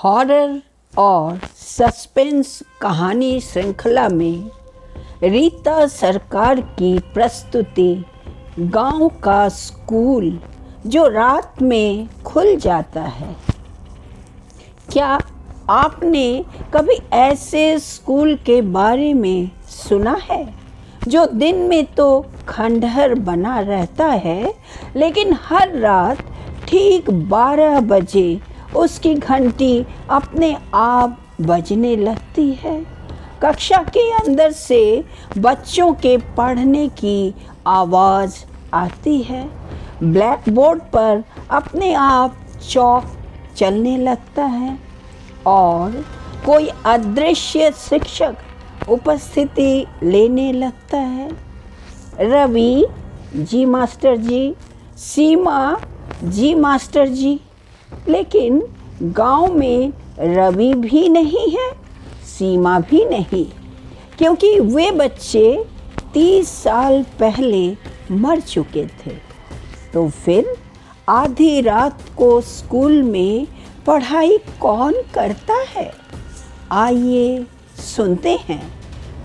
Horror और suspense कहानी श्रृंखला में रीता सरकार की प्रस्तुति गांव का स्कूल जो रात में खुल जाता है। क्या आपने कभी ऐसे स्कूल के बारे में सुना है जो दिन में तो खंडहर बना रहता है, लेकिन हर रात ठीक 12 बजे उसकी घंटी अपने आप बजने लगती है। कक्षा के अंदर से बच्चों के पढ़ने की आवाज़ आती है। ब्लैक बोर्ड पर अपने आप चौक चलने लगता है और कोई अदृश्य शिक्षक उपस्थिति लेने लगता है। रवि जी मास्टर जी, सीमा जी मास्टर जी। लेकिन गांव में रवि भी नहीं है, सीमा भी नहीं, क्योंकि वे बच्चे 30 साल पहले मर चुके थे। तो फिर आधी रात को स्कूल में पढ़ाई कौन करता है? आइए सुनते हैं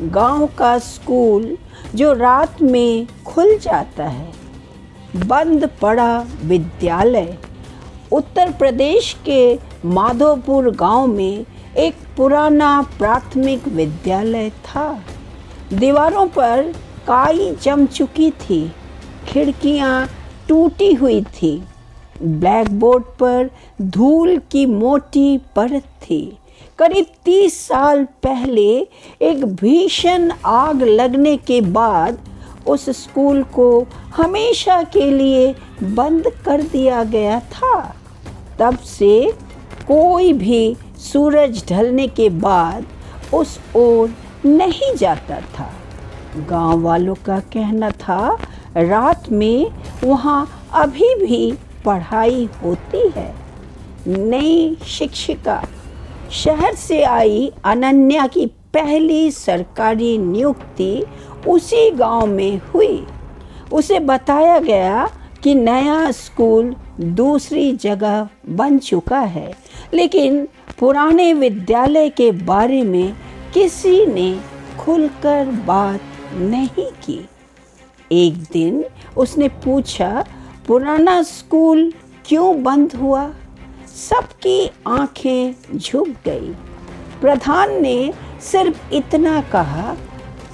गांव का स्कूल जो रात में खुल जाता है। बंद पड़ा विद्यालय। उत्तर प्रदेश के माधोपुर गांव में एक पुराना प्राथमिक विद्यालय था। दीवारों पर काई जम चुकी थी, खिड़कियां टूटी हुई थी, ब्लैक बोर्ड पर धूल की मोटी परत थी। करीब 30 साल पहले एक भीषण आग लगने के बाद उस स्कूल को हमेशा के लिए बंद कर दिया गया था। तब से कोई भी सूरज ढलने के बाद उस ओर नहीं जाता था। गांव वालों का कहना था रात में वहाँ अभी भी पढ़ाई होती है। नई शिक्षिका शहर से आई अनन्या की पहली सरकारी नियुक्ति उसी गांव में हुई। उसे बताया गया कि नया स्कूल दूसरी जगह बन चुका है, लेकिन पुराने विद्यालय के बारे में किसी ने खुलकर बात नहीं की। एक दिन उसने पूछा, पुराना स्कूल क्यों बंद हुआ? सबकी आंखें झुक गई। प्रधान ने सिर्फ इतना कहा,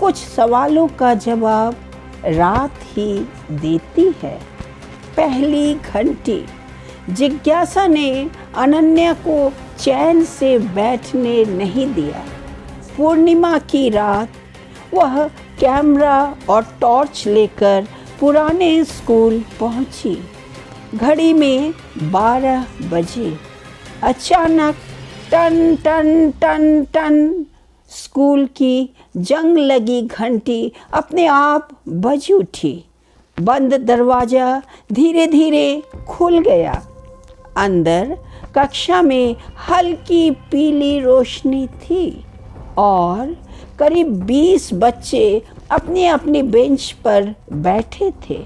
कुछ सवालों का जवाब रात ही देती है। पहली घंटी। जिज्ञासा ने अनन्या को चैन से बैठने नहीं दिया। पूर्णिमा की रात वह कैमरा और टॉर्च लेकर पुराने स्कूल पहुंची। घड़ी में 12 बजे। अचानक टन टन टन टन स्कूल की जंग लगी घंटी अपने आप बज उठी। बंद दरवाज़ा धीरे धीरे खुल गया। अंदर कक्षा में हल्की पीली रोशनी थी और करीब 20 बच्चे अपनी अपनी बेंच पर बैठे थे।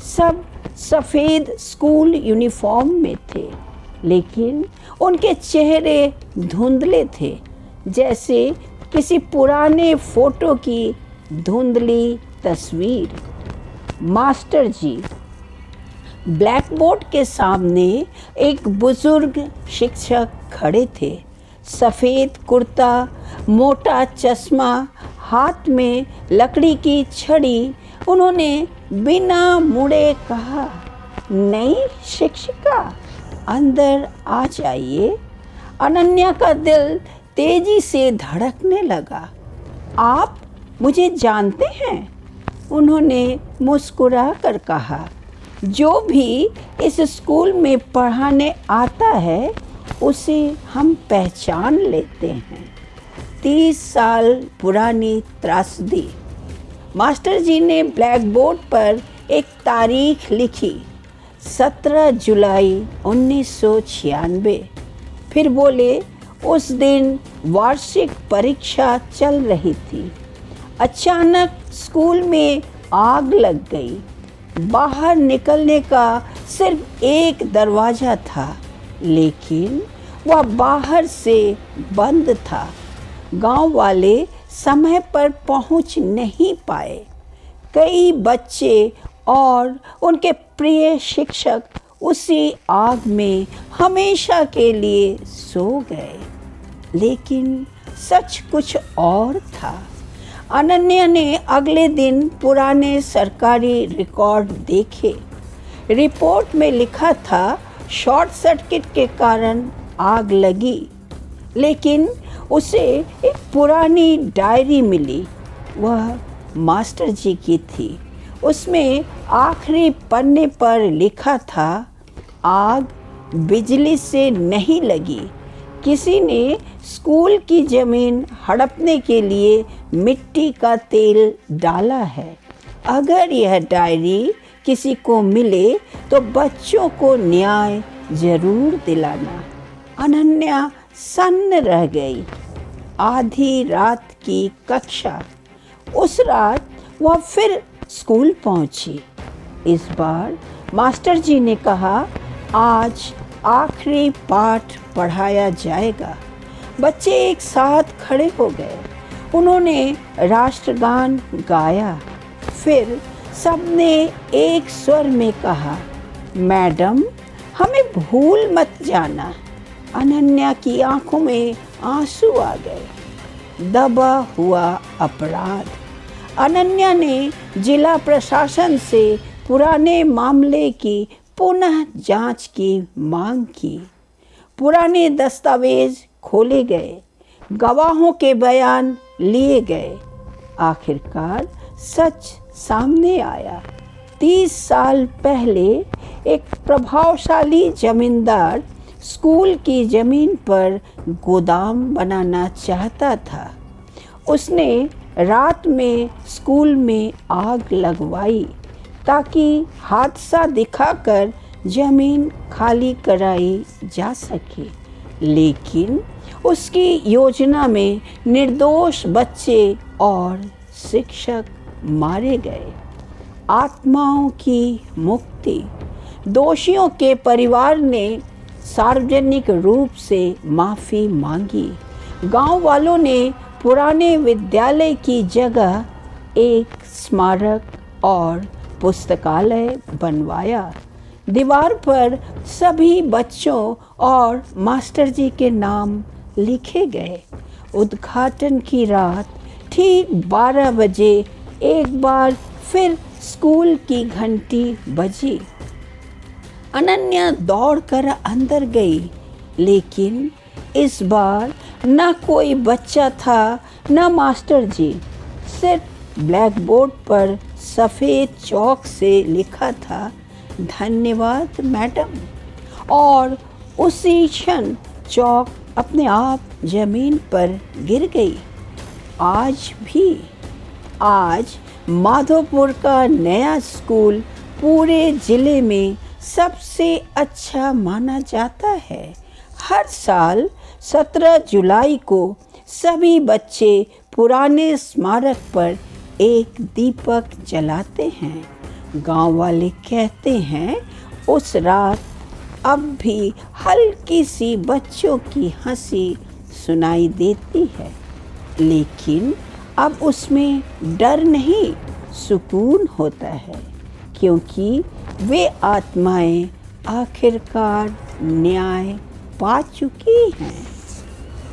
सब सफ़ेद स्कूल यूनिफॉर्म में थे, लेकिन उनके चेहरे धुंधले थे, जैसे किसी पुराने फोटो की धुंधली तस्वीर। मास्टर जी। ब्लैक बोर्ड के सामने एक बुजुर्ग शिक्षक खड़े थे। सफ़ेद कुर्ता, मोटा चश्मा, हाथ में लकड़ी की छड़ी। उन्होंने बिना मुड़े कहा, नई शिक्षिका अंदर आ जाइए। अनन्या का दिल तेजी से धड़कने लगा। आप मुझे जानते हैं? उन्होंने मुस्कुरा कर कहा, जो भी इस स्कूल में पढ़ाने आता है उसे हम पहचान लेते हैं। 30 साल पुरानी त्रासदी। मास्टर जी ने ब्लैक बोर्ड पर एक तारीख लिखी, 17 जुलाई 1996। फिर बोले, उस दिन वार्षिक परीक्षा चल रही थी। अचानक स्कूल में आग लग गई। बाहर निकलने का सिर्फ एक दरवाज़ा था, लेकिन वह बाहर से बंद था। गांव वाले समय पर पहुंच नहीं पाए। कई बच्चे और उनके प्रिय शिक्षक उसी आग में हमेशा के लिए सो गए। लेकिन सच कुछ और था। अनन्या ने अगले दिन पुराने सरकारी रिकॉर्ड देखे। रिपोर्ट में लिखा था शॉर्ट सर्किट के कारण आग लगी। लेकिन उसे एक पुरानी डायरी मिली। वह मास्टर जी की थी। उसमें आखिरी पन्ने पर लिखा था, आग बिजली से नहीं लगी। किसी ने स्कूल की ज़मीन हड़पने के लिए मिट्टी का तेल डाला है। अगर यह डायरी किसी को मिले तो बच्चों को न्याय जरूर दिलाना। अनन्या सन्न रह गई। आधी रात की कक्षा। उस रात वह फिर स्कूल पहुंची। इस बार मास्टर जी ने कहा, आज आखिरी पाठ पढ़ाया जाएगा। बच्चे एक साथ खड़े हो गए। उन्होंने राष्ट्रगान गाया। फिर सबने एक स्वर में कहा, मैडम हमें भूल मत जाना। अनन्या की आंखों में आंसू आ गए। दबा हुआ अपराध। अनन्या ने जिला प्रशासन से पुराने मामले की पुनः जांच की मांग की। पुराने दस्तावेज खोले गए। गवाहों के बयान लिए गए। आखिरकार सच सामने आया। 30 साल पहले एक प्रभावशाली जमींदार स्कूल की ज़मीन पर गोदाम बनाना चाहता था। उसने रात में स्कूल में आग लगवाई ताकि हादसा दिखाकर ज़मीन खाली कराई जा सके। लेकिन उसकी योजना में निर्दोष बच्चे और शिक्षक मारे गए। आत्माओं की मुक्ति। दोषियों के परिवार ने सार्वजनिक रूप से माफ़ी मांगी। गांव वालों ने पुराने विद्यालय की जगह एक स्मारक और पुस्तकालय बनवाया। दीवार पर सभी बच्चों और मास्टर जी के नाम लिखे गए। उद्घाटन की रात ठीक 12 बजे एक बार फिर स्कूल की घंटी बजी। अनन्या दौड़कर अंदर गई। लेकिन इस बार न कोई बच्चा था न मास्टर जी। सिर्फ ब्लैक बोर्ड पर सफ़ेद चौक से लिखा था, धन्यवाद मैडम। और उसी क्षण चौक अपने आप ज़मीन पर गिर गई। आज माधोपुर का नया स्कूल पूरे ज़िले में सबसे अच्छा माना जाता है। हर साल 17 जुलाई को सभी बच्चे पुराने स्मारक पर एक दीपक जलाते हैं। गांव वाले कहते हैं उस रात अब भी हल्की सी बच्चों की हंसी सुनाई देती है। लेकिन अब उसमें डर नहीं, सुकून होता है, क्योंकि वे आत्माएं आखिरकार न्याय पा चुकी हैं।